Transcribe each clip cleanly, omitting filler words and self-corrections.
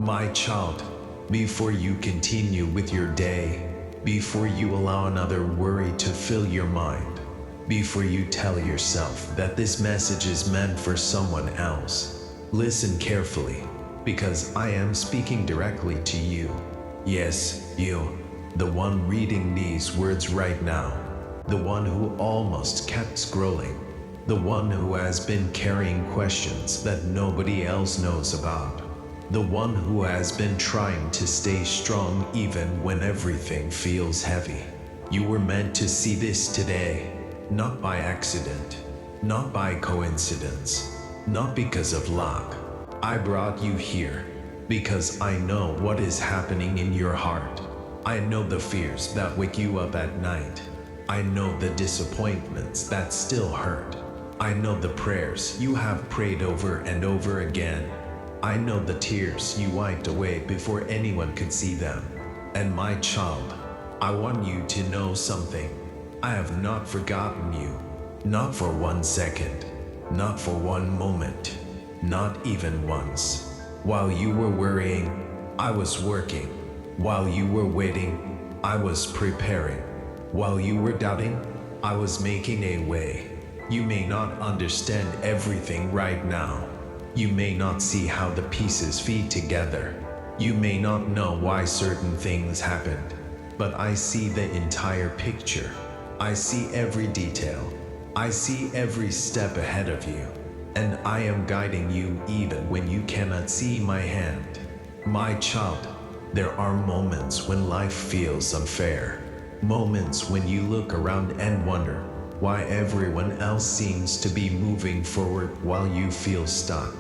My child, before you continue with your day, before you allow another worry to fill your mind, before you tell yourself that this message is meant for someone else, listen carefully, because I am speaking directly to you. Yes, you, the one reading these words right now, the one who almost kept scrolling, the one who has been carrying questions that nobody else knows about. The one who has been trying to stay strong even when everything feels heavy. You were meant to see this today, not by accident, not by coincidence, not because of luck. I brought you here because I know what is happening in your heart. I know the fears that wake you up at night. I know the disappointments that still hurt. I know the prayers you have prayed over and over again. I know the tears you wiped away before anyone could see them. And my child, I want you to know something. I have not forgotten you. Not for 1 second. Not for one moment. Not even once. While you were worrying, I was working. While you were waiting, I was preparing. While you were doubting, I was making a way. You may not understand everything right now. You may not see how the pieces fit together. You may not know why certain things happened. But I see the entire picture. I see every detail. I see every step ahead of you. And I am guiding you even when you cannot see my hand. My child, there are moments when life feels unfair. Moments when you look around and wonder why everyone else seems to be moving forward while you feel stuck.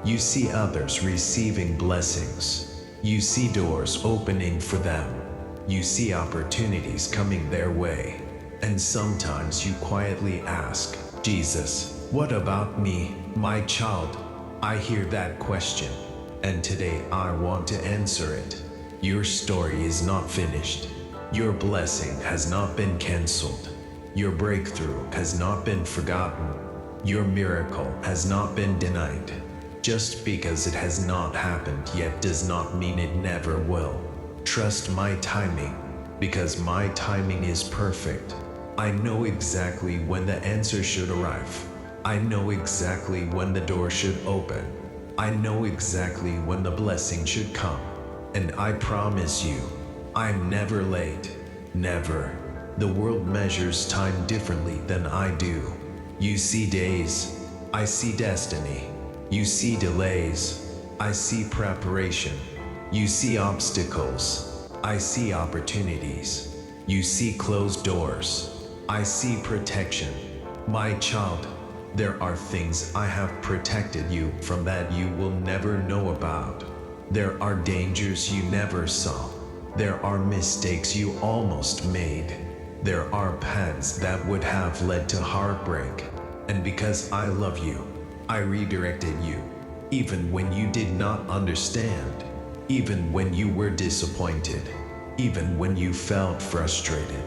You see others receiving blessings. You see doors opening for them. You see opportunities coming their way. And sometimes you quietly ask, Jesus, what about me, my child? I hear that question, and today I want to answer it. Your story is not finished. Your blessing has not been canceled. Your breakthrough has not been forgotten. Your miracle has not been denied. Just because it has not happened yet does not mean it never will. Trust my timing, because my timing is perfect. I know exactly when the answer should arrive. I know exactly when the door should open. I know exactly when the blessing should come. And I promise you, I'm never late. Never. The world measures time differently than I do. You see days, I see destiny. You see delays, I see preparation. You see obstacles, I see opportunities. You see closed doors, I see protection. My child, there are things I have protected you from that you will never know about. There are dangers you never saw. There are mistakes you almost made. There are paths that would have led to heartbreak. And because I love you, I redirected you, even when you did not understand, even when you were disappointed, even when you felt frustrated.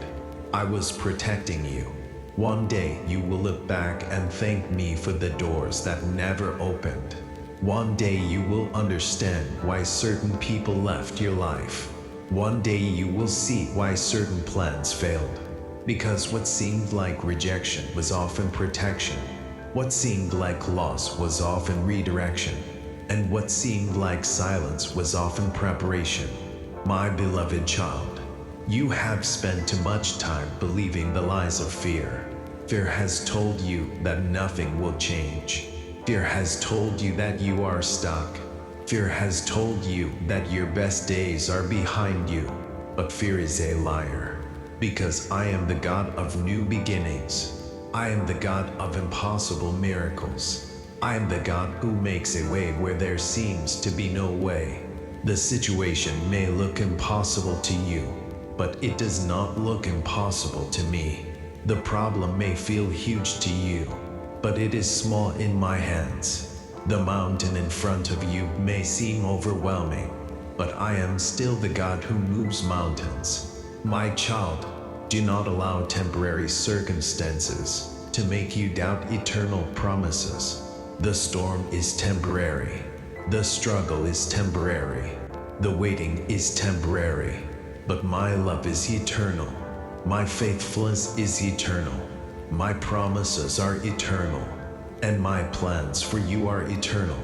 I was protecting you. One day you will look back and thank me for the doors that never opened. One day you will understand why certain people left your life. One day you will see why certain plans failed. Because what seemed like rejection was often protection. What seemed like loss was often redirection. And what seemed like silence was often preparation. My beloved child, you have spent too much time believing the lies of fear. Fear has told you that nothing will change. Fear has told you that you are stuck. Fear has told you that your best days are behind you. But fear is a liar. Because I am the God of new beginnings. I am the God of impossible miracles. I am the God who makes a way where there seems to be no way. The situation may look impossible to you, but it does not look impossible to me. The problem may feel huge to you, but it is small in my hands. The mountain in front of you may seem overwhelming, but I am still the God who moves mountains. My child, do not allow temporary circumstances to make you doubt eternal promises. The storm is temporary. The struggle is temporary. The waiting is temporary, but my love is eternal. My faithfulness is eternal. My promises are eternal, and my plans for you are eternal.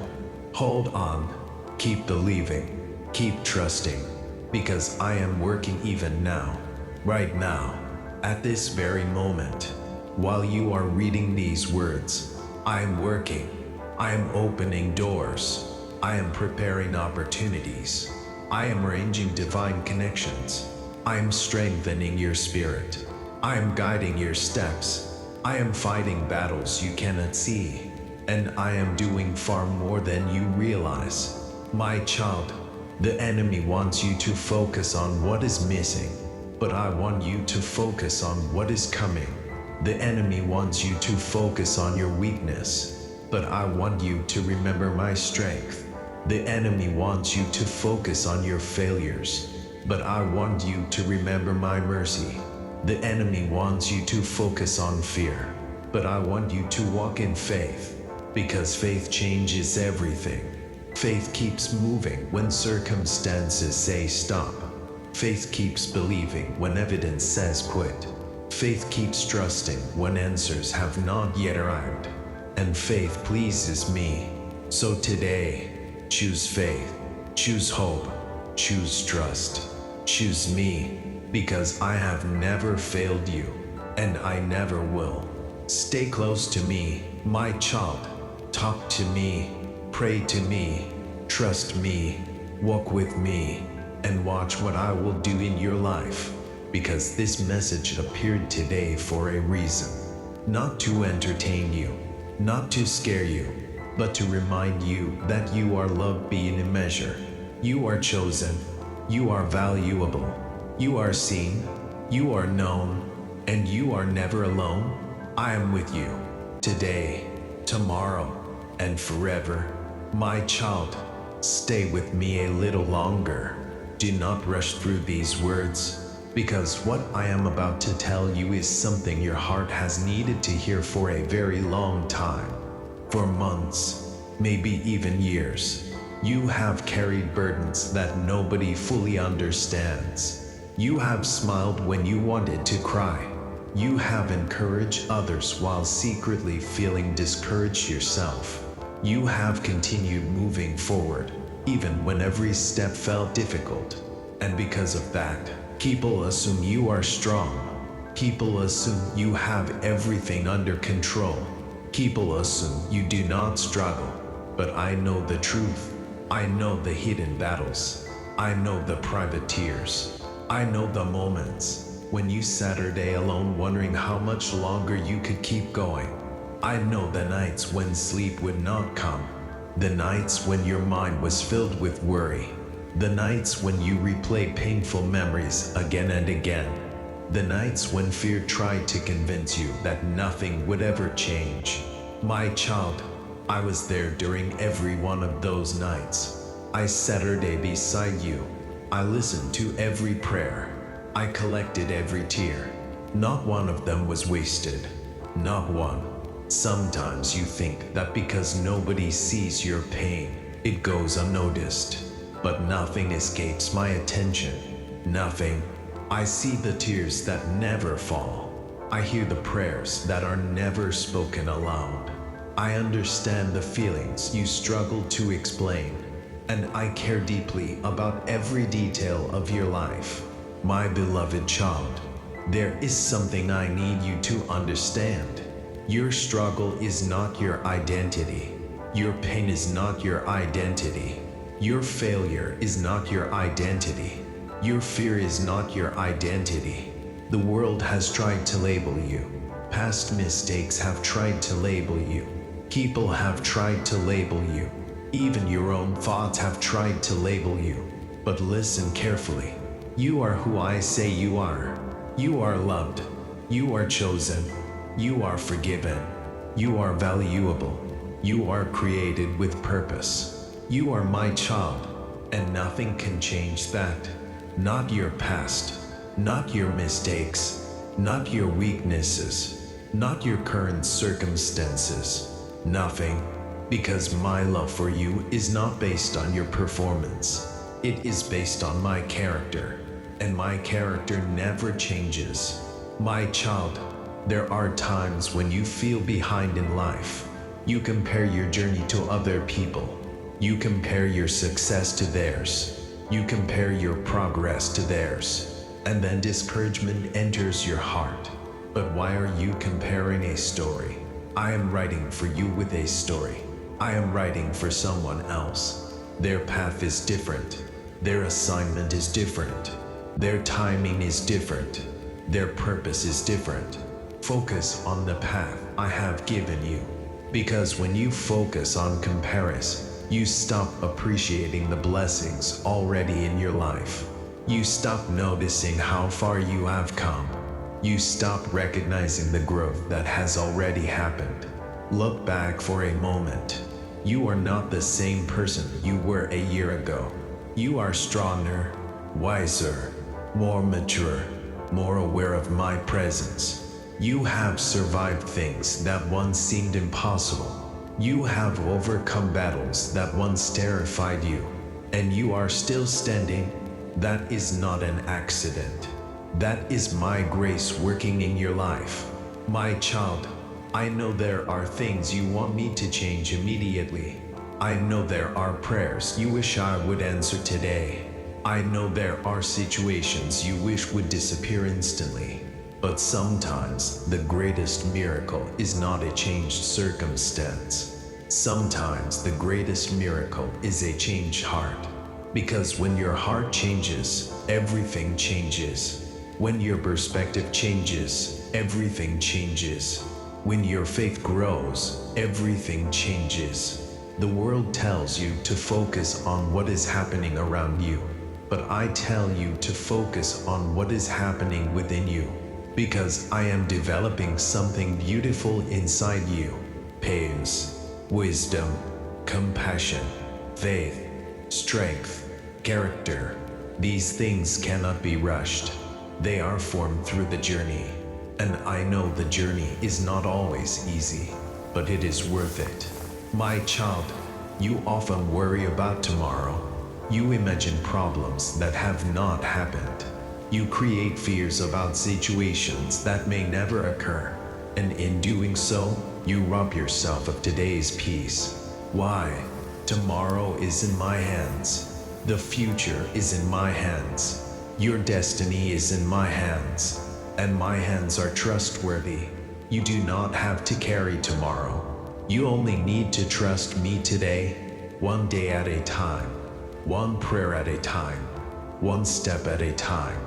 Hold on, keep believing, keep trusting, because I am working even now, right now, at this very moment. While you are reading these words, I am working, I am opening doors, I am preparing opportunities, I am arranging divine connections, I am strengthening your spirit, I am guiding your steps, I am fighting battles you cannot see, and I am doing far more than you realize. My child, the enemy wants you to focus on what is missing, but I want you to focus on what is coming. The enemy wants you to focus on your weakness, but I want you to remember my strength. The enemy wants you to focus on your failures, but I want you to remember my mercy. The enemy wants you to focus on fear, but I want you to walk in faith, because faith changes everything. Faith keeps moving when circumstances say stop. Faith keeps believing when evidence says quit. Faith keeps trusting when answers have not yet arrived. And faith pleases me. So today, choose faith, choose hope, choose trust, choose me, because I have never failed you, and I never will. Stay close to me, my child. Talk to me, pray to me, trust me, walk with me, and watch what I will do in your life. Because this message appeared today for a reason. Not to entertain you, not to scare you, but to remind you that you are loved beyond a measure. You are chosen, you are valuable, you are seen, you are known, and you are never alone. I am with you, today, tomorrow, and forever. My child, stay with me a little longer. Do not rush through these words, because what I am about to tell you is something your heart has needed to hear for a very long time. For months, maybe even years, you have carried burdens that nobody fully understands. You have smiled when you wanted to cry. You have encouraged others while secretly feeling discouraged yourself. You have continued moving forward, even when every step felt difficult. And because of that, people assume you are strong. People assume you have everything under control. People assume you do not struggle. But I know the truth. I know the hidden battles. I know the private tears. I know the moments when you sat all day alone wondering how much longer you could keep going. I know the nights when sleep would not come. The nights when your mind was filled with worry. The nights when you replay painful memories again and again. The nights when fear tried to convince you that nothing would ever change. My child, I was there during every one of those nights. I sat all day beside you. I listened to every prayer. I collected every tear. Not one of them was wasted. Not one. Sometimes you think that because nobody sees your pain, it goes unnoticed. But nothing escapes my attention. Nothing. I see the tears that never fall. I hear the prayers that are never spoken aloud. I understand the feelings you struggle to explain, and I care deeply about every detail of your life. My beloved child, there is something I need you to understand. Your struggle is not your identity. Your pain is not your identity. Your failure is not your identity. Your fear is not your identity. The world has tried to label you. Past mistakes have tried to label you. People have tried to label you. Even your own thoughts have tried to label you. But listen carefully. You are who I say you are. You are loved. You are chosen. You are forgiven. You are valuable. You are created with purpose. You are my child, and nothing can change that. Not your past, not your mistakes, not your weaknesses, not your current circumstances. Nothing, because my love for you is not based on your performance. It is based on my character, and my character never changes. My child, there are times when you feel behind in life. You compare your journey to other people. You compare your success to theirs. You compare your progress to theirs. And then discouragement enters your heart. But why are you comparing a story? I am writing for you with a story. I am writing for someone else. Their path is different. Their assignment is different. Their timing is different. Their purpose is different. Focus on the path I have given you. Because when you focus on comparison, you stop appreciating the blessings already in your life. You stop noticing how far you have come. You stop recognizing the growth that has already happened. Look back for a moment. You are not the same person you were a year ago. You are stronger, wiser, more mature, more aware of my presence. You have survived things that once seemed impossible. You have overcome battles that once terrified you. And you are still standing. That is not an accident. That is my grace working in your life. My child, I know there are things you want me to change immediately. I know there are prayers you wish I would answer today. I know there are situations you wish would disappear instantly. But sometimes the greatest miracle is not a changed circumstance. Sometimes the greatest miracle is a changed heart. Because when your heart changes, everything changes. When your perspective changes, everything changes. When your faith grows, everything changes. The world tells you to focus on what is happening around you, but I tell you to focus on what is happening within you. Because I am developing something beautiful inside you. Pains, wisdom, compassion, faith, strength, character. These things cannot be rushed. They are formed through the journey. And I know the journey is not always easy, but it is worth it. My child, you often worry about tomorrow. You imagine problems that have not happened. You create fears about situations that may never occur, and in doing so, you rob yourself of today's peace. Why? Tomorrow is in my hands. The future is in my hands. Your destiny is in my hands, and my hands are trustworthy. You do not have to carry tomorrow. You only need to trust me today, one day at a time, one prayer at a time, one step at a time.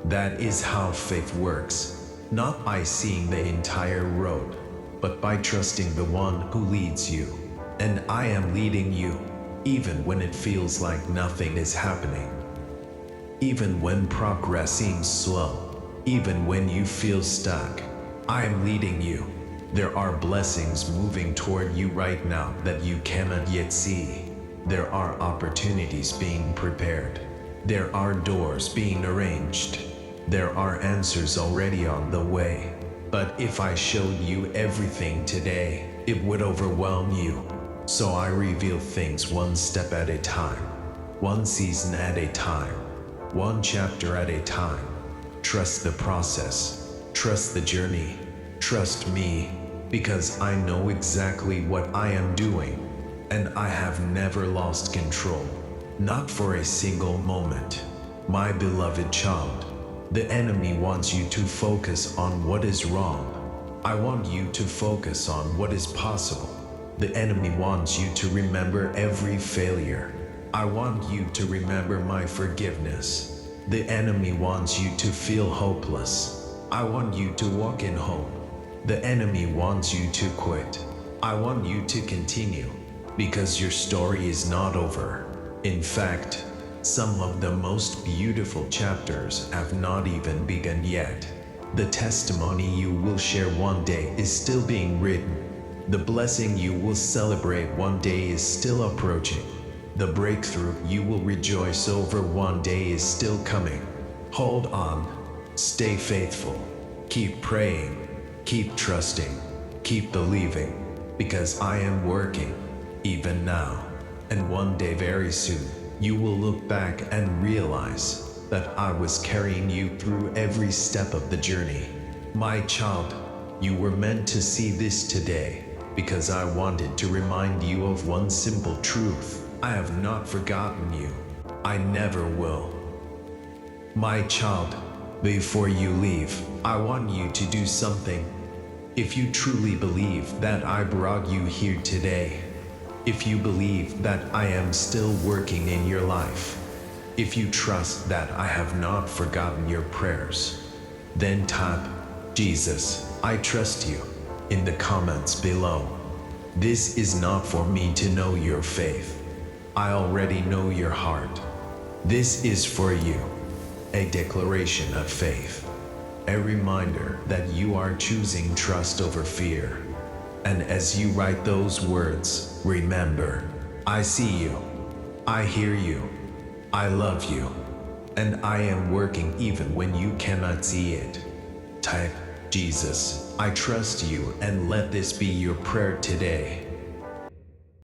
That is how faith works, not by seeing the entire road, but by trusting the one who leads you. And I am leading you, even when it feels like nothing is happening. Even when progress seems slow, even when you feel stuck, I am leading you. There are blessings moving toward you right now that you cannot yet see. There are opportunities being prepared. There are doors being arranged. There are answers already on the way. But if I showed you everything today, it would overwhelm you. So I reveal things one step at a time, one season at a time, one chapter at a time. Trust the process. Trust the journey. Trust me, because I know exactly what I am doing, and I have never lost control. Not for a single moment. My beloved child, the enemy wants you to focus on what is wrong. I want you to focus on what is possible. The enemy wants you to remember every failure. I want you to remember my forgiveness. The enemy wants you to feel hopeless. I want you to walk in hope. The enemy wants you to quit. I want you to continue, because your story is not over. In fact, some of the most beautiful chapters have not even begun yet. The testimony you will share one day is still being written. The blessing you will celebrate one day is still approaching. The breakthrough you will rejoice over one day is still coming. Hold on. Stay faithful. Keep praying. Keep trusting. Keep believing. Because I am working, even now. And one day very soon, You will look back and realize that I was carrying you through every step of the journey. My child, you were meant to see this today because I wanted to remind you of one simple truth. I have not forgotten you. I never will. My child, before you leave, I want you to do something. If you truly believe that I brought you here today, if you believe that I am still working in your life, if you trust that I have not forgotten your prayers, then type, Jesus, I trust you, in the comments below. This is not for me to know your faith. I already know your heart. This is for you, a declaration of faith, a reminder that you are choosing trust over fear. And as you write those words, remember, I see you, I hear you, I love you, and I am working even when you cannot see it. Type, Jesus, I trust you, and let this be your prayer today.